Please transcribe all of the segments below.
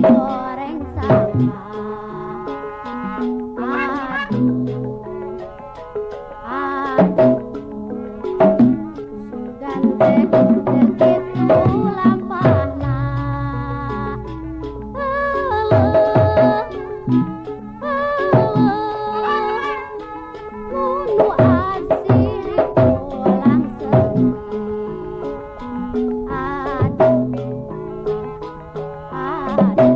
goreng sawah. Aduh, ganteng begitu lampahna. Munu asih pulang sepi. Aduh,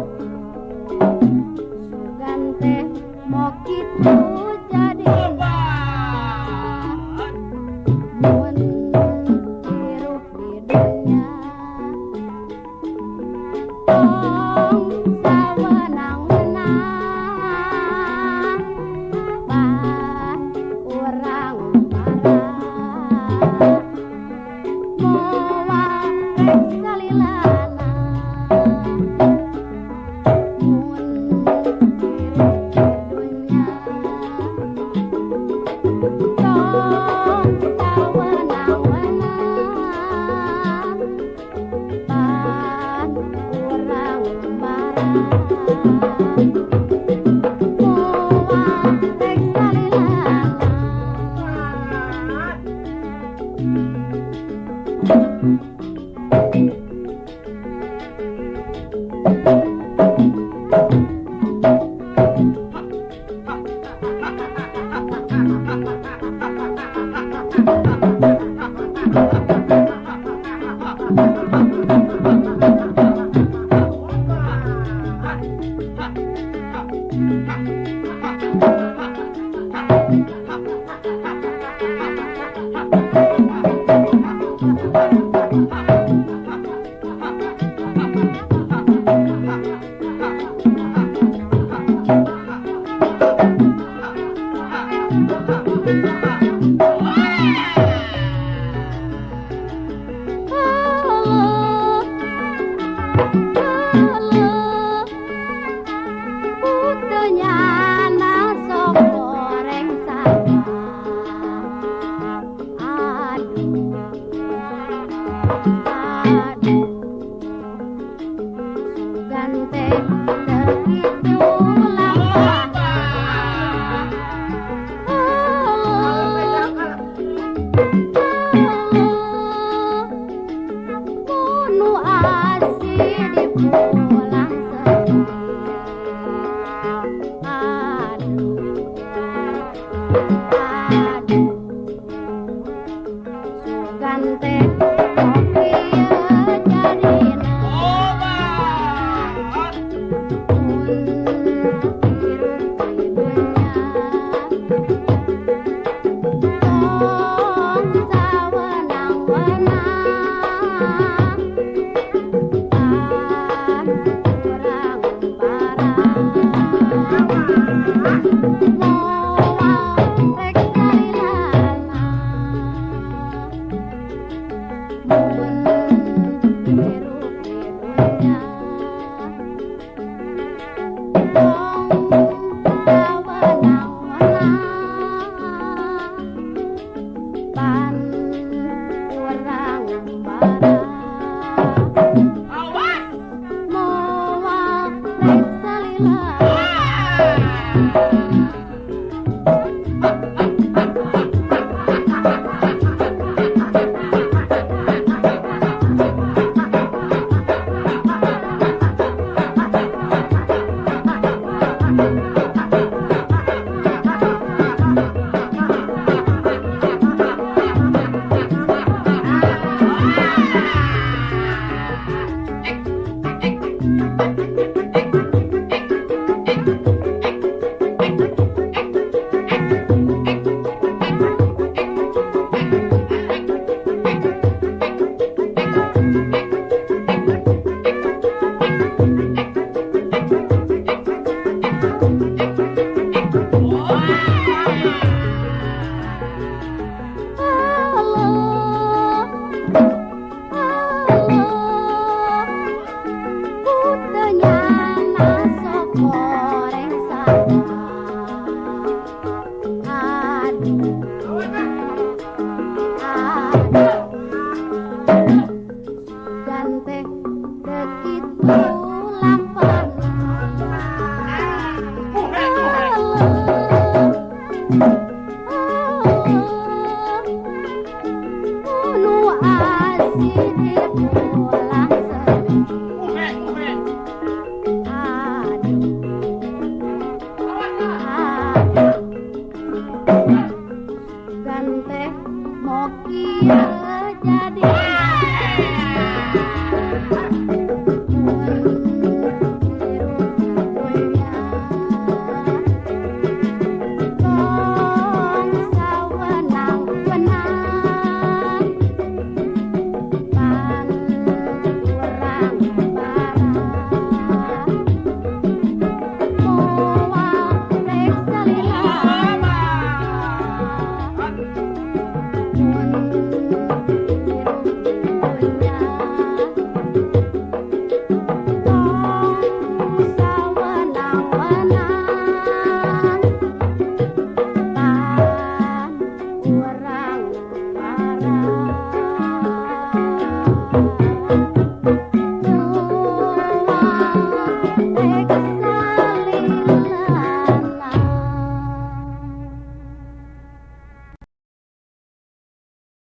ganteng mau gitu jadinya. Mun hirup di dunya tong sawenang-wenang pan urang marah moal rek salilana. Mun hirup di dunya tong sawenang-wenang pan urang marah moal rek salilana. Putenya sok goreng sawah. Aduh, ganteng begitu lampahna. Munu asih dipulang sepi. Aduh, ganteng mau kieu jadina. Mun hirup di dunya tong sawenang-wenang pan urang marah moal rek salilana. Mun hirup di dunya tong sawenang-wenang pan urang marah moal rek salilana. Ganteng begitu lapar. Orang marah